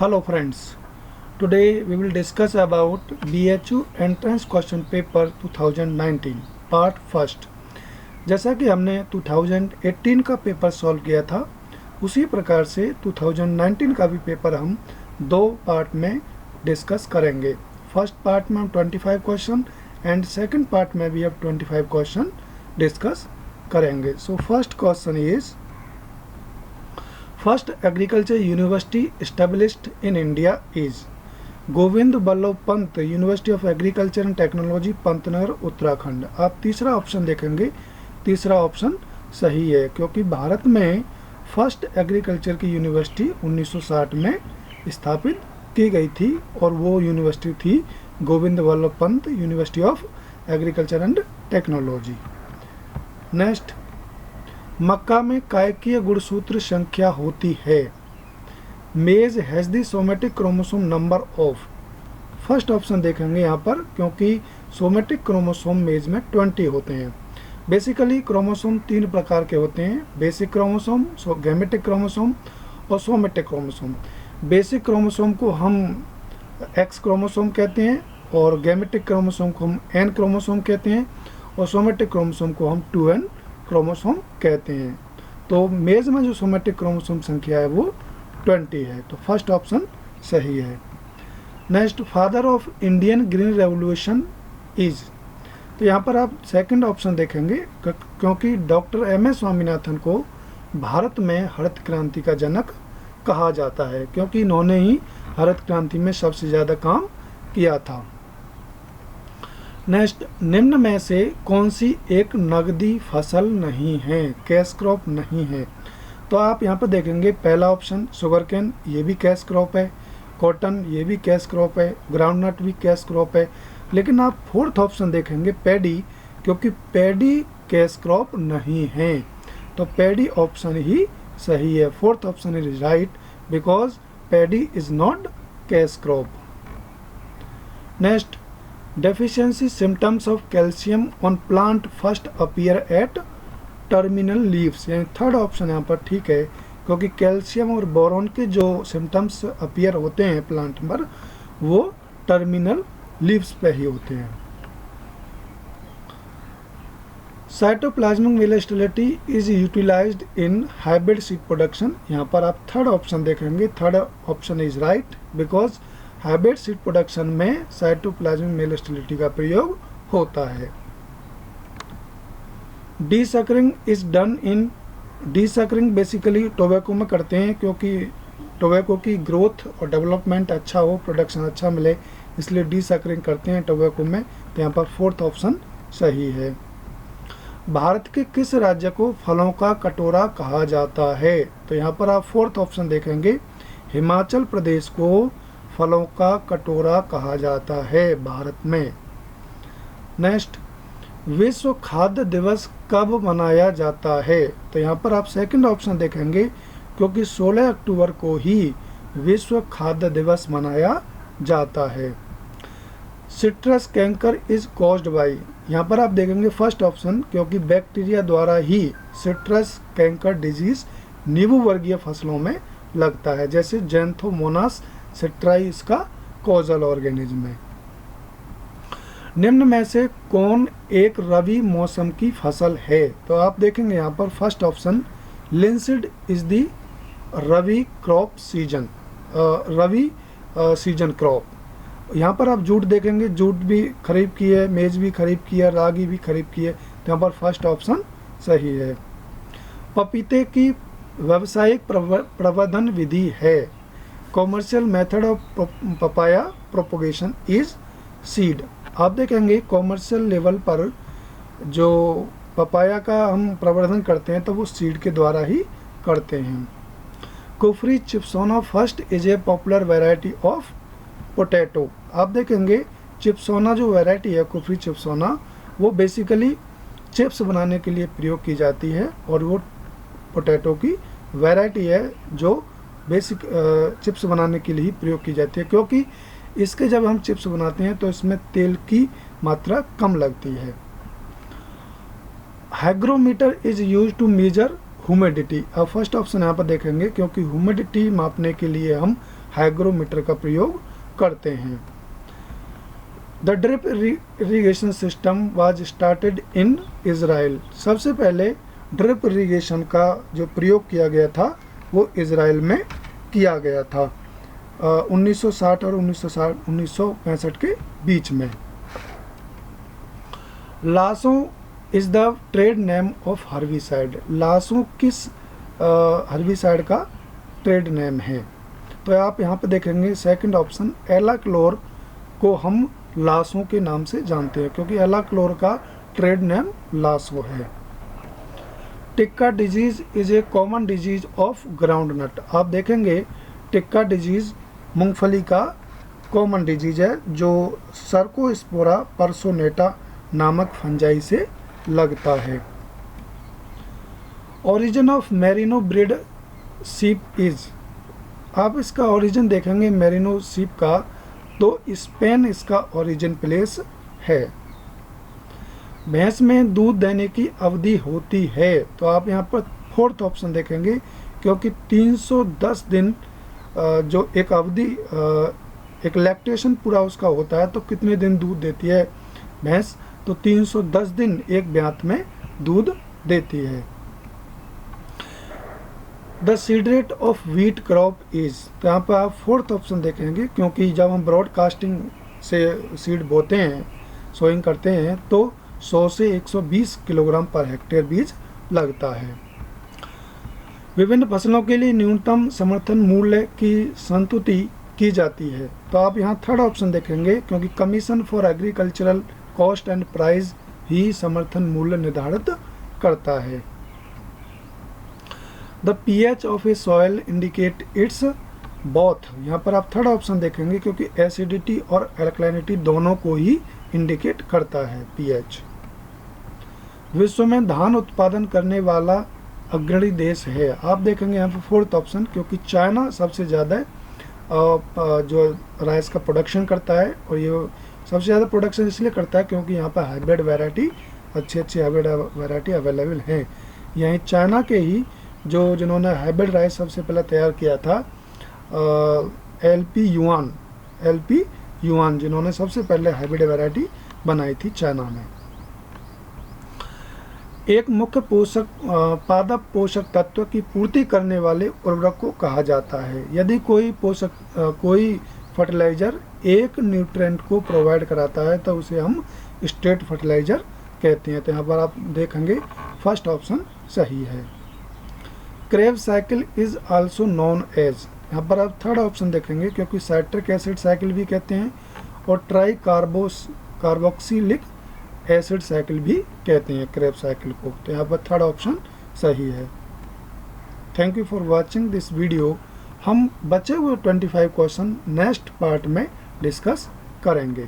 Hello friends, today we will discuss about BHU Entrance Question Paper 2019 Part First। जैसा कि हमने 2018 का paper solve किया था, उसी प्रकार से 2019 का भी पेपर हम दो पार्ट में डिस्कस करेंगे। फर्स्ट पार्ट में हम 25 क्वेश्चन एंड सेकंड पार्ट में भी अब 25 क्वेश्चन डिस्कस करेंगे। So first question is First agriculture university established in India is Govind Ballabh Pant university of agriculture and technology Pantnagar Uttarakhand. आप तीसरा ऑप्शन देखेंगे, तीसरा ऑप्शन सही है क्योंकि भारत में फर्स्ट एग्रीकल्चर की यूनिवर्सिटी 1960 में स्थापित की गई थी और वो यूनिवर्सिटी थी Govind Ballabh Pant university of agriculture and technology. Next, मक्का में कायकीय गुणसूत्र संख्या होती है। Maize has the somatic chromosome number of. First option देखेंगे यहाँ पर क्योंकि सोमेटिक क्रोमोसोम मेज में 20 होते हैं। बेसिकली क्रोमोसोम तीन प्रकार के होते हैं, बेसिक क्रोमोसोम, गैमेटिक क्रोमोसोम और सोमेटिक क्रोमोसोम। बेसिक क्रोमोसोम को हम एक्स क्रोमोसोम कहते हैं और गैमेटिक क्रोमोसोम को हम एन क्रोमोसोम कहते हैं और सोमेटिक क्रोमोसोम को हम 2n क्रोमोसोम कहते हैं। तो मेज में जो सोमेटिक क्रोमोसोम संख्या है वो 20 है, तो फर्स्ट ऑप्शन सही है। Next, father of Indian green revolution is. तो यहाँ पर आप सेकंड ऑप्शन देखेंगे क्योंकि डॉक्टर एम.एस. स्वामीनाथन को भारत में हरित क्रांति का जनक कहा जाता है क्योंकि इन्होंने ही हरित क्रांति में सबसे ज़्यादा काम किया था। नेक्स्ट, निम्न में से कौन सी एक नगदी फसल नहीं है, कैश क्रॉप नहीं है। तो आप यहाँ पर देखेंगे पहला ऑप्शन शुगर केन, ये भी कैश क्रॉप है, कॉटन ये भी कैश क्रॉप है, ग्राउंडनट भी कैश क्रॉप है। लेकिन आप फोर्थ ऑप्शन देखेंगे पैडी, क्योंकि पैडी कैश क्रॉप नहीं है, तो पैडी ऑप्शन ही सही है। Fourth option is right because paddy is not cash crop. Next, deficiency symptoms of calcium on plant first appear at terminal leaves। यानी थर्ड ऑप्शन यहाँ पर ठीक है क्योंकि कैल्शियम और बोरॉन के जो सिम्टम्स अपीयर होते हैं प्लांट पर वो टर्मिनल लीव्स पे ही होते हैं। Cytoplasmic velocity is utilized in hybrid seed production. यहाँ पर आप थर्ड ऑप्शन देखेंगे, third option is right because hybrid seed production में साइटोप्लाज्मिक वेलोसिटी का प्रयोग होता है। Desuckering is done in. Desuckering basically tobacco में करते हैं क्योंकि टोबैको की ग्रोथ और डेवलपमेंट अच्छा हो, प्रोडक्शन अच्छा मिले, इसलिए डीसकरिंग करते हैं टोबैको में। तो यहाँ पर फोर्थ ऑप्शन सही है। भारत के किस राज्य को फलों का कटोरा कहा जाता है। तो यहाँ पर आप फोर्थ ऑप्शन देखेंगे, हिमाचल प्रदेश को फलों का कटोरा कहा जाता है भारत में। नेक्स्ट, विश्व खाद्य दिवस कब मनाया जाता है। तो यहाँ पर आप सेकंड ऑप्शन देखेंगे क्योंकि 16 अक्टूबर को ही विश्व खाद्य दिवस मनाया जाता है। Citrus canker is caused by. यहाँ पर आप देखेंगे फर्स्ट ऑप्शन क्योंकि बैक्टीरिया द्वारा ही सिट्रस कैंकर डिजीज नींबू वर्गीय फसलों में लगता है, जैसे जैंथोमोनास सिट्राई इसका कॉजल ऑर्गेनिज्म है। निम्न में से कौन एक रबी मौसम की फसल है। तो आप देखेंगे यहाँ पर first option linseed is the rabi crop season, rabi season crop. यहाँ पर आप जूट देखेंगे, जूट भी खरीफ की है, मेज भी खरीफ की है, रागी भी खरीफ की है, तो यहाँ पर फर्स्ट ऑप्शन सही है। पपीते की व्यावसायिक प्रवर्धन विधि है। Commercial method of papaya propagation is seed. आप देखेंगे कॉमर्शियल लेवल पर जो पपाया का हम प्रवर्धन करते हैं तो वो सीड के द्वारा ही करते हैं। Kufri Chipsona first is a popular variety of potato. आप देखेंगे चिप्सोना जो वैरायटी है कुफरी चिप्सोना वो बेसिकली चिप्स बनाने के लिए प्रयोग की जाती है और वो पोटैटो की वैरायटी है जो बेसिक चिप्स बनाने के लिए ही प्रयोग की जाती है क्योंकि इसके जब हम चिप्स बनाते हैं तो इसमें तेल की मात्रा कम लगती है। Hygrometer is used to measure humidity. अब फर्स्ट ऑप्शन यहाँ पर देखेंगे क्योंकि ह्यूमिडिटी मापने के लिए हम हाइग्रोमीटर का प्रयोग करते हैं। The drip irrigation system was started in Israel. सबसे पहले ड्रिप इरिगेशन का जो प्रयोग किया गया था वो इज़राइल में किया गया था 1960 और 1965 के बीच में। Lasso is the trade name of herbicide. Lasso किस हर्बिसाइड का ट्रेड नेम है? तो आप यहाँ पे देखेंगे सेकंड ऑप्शन एलाक्लोर को हम लासो के नाम से जानते हैं क्योंकि एलाक्लोर का ट्रेड नेम लासो है। Tikka disease is a common disease of groundnut. आप देखेंगे टिक्का डिजीज मूंगफली का कॉमन डिजीज है जो सर्कोस्पोरा पर्सोनेटा नामक फंजाई से लगता है। ओरिजिन ऑफ मेरिनो ब्रीड सीप इज। आप इसका ओरिजिन देखेंगे मेरिनो सीप का तो स्पेन इसका ओरिजिन प्लेस है। भैंस में दूध देने की अवधि होती है तो आप यहाँ पर फोर्थ ऑप्शन देखेंगे क्योंकि 310 दिन जो एक अवधि एक लैक्टेशन पूरा उसका होता है तो कितने दिन दूध देती है भैंस? तो 310 दिन एक ब्यात में दूध देती है। The seed rate of wheat crop is. तो यहाँ पर आप फोर्थ ऑप्शन देखेंगे क्योंकि जब हम ब्रॉडकास्टिंग से सीड बोते हैं सोइंग करते हैं तो 100 से 120 किलोग्राम पर हेक्टेयर बीज लगता है। विभिन्न फसलों के लिए न्यूनतम समर्थन मूल्य की संतुति की जाती है तो आप यहाँ थर्ड ऑप्शन देखेंगे क्योंकि commission for agricultural cost and price ही समर्थन मूल्य निर्धारित करता है। The pH of a soil indicate its both. यहाँ पर आप थर्ड ऑप्शन देखेंगे क्योंकि एसिडिटी और एल्कलाइनिटी दोनों को ही इंडिकेट करता है pH। विश्व में धान उत्पादन करने वाला अग्रणी देश है। आप देखेंगे यहाँ पर फोर्थ ऑप्शन क्योंकि चाइना सबसे ज़्यादा जो राइस का प्रोडक्शन करता है और ये सबसे ज़्यादा प्रोडक्शन इसलिए करता है क्योंकि यहाँ पर हाइब्रिड वैरायटी अच्छी हाइब्रिड वैरायटी अवेलेबल है। यहीं चाइना के ही जिन्होंने हाइब्रिड राइस सबसे पहले तैयार किया था एलपी युआन जिन्होंने सबसे पहले हाइब्रिड वैरायटी बनाई थी चाइना में। एक मुख्य पोषक पादप पोषक तत्व की पूर्ति करने वाले उर्वरक को कहा जाता है। यदि कोई फर्टिलाइजर एक न्यूट्रिएंट को प्रोवाइड कराता है तो उसे हम स्टेट फर्टिलाइजर कहते हैं। तो यहाँ पर आप देखेंगे फर्स्ट ऑप्शन सही है। Krebs cycle is also known as. यहाँ पर आप थर्ड ऑप्शन देखेंगे क्योंकि साइट्रिक एसिड साइकिल भी कहते हैं और ट्राई कार्बोक्सिलिक एसिड साइकिल भी कहते हैं क्रेब्स साइकिल को। तो यहाँ पर थर्ड ऑप्शन सही है। Thank you for watching this video. हम बचे हुए 25 क्वेश्चन नेक्स्ट पार्ट में डिस्कस करेंगे।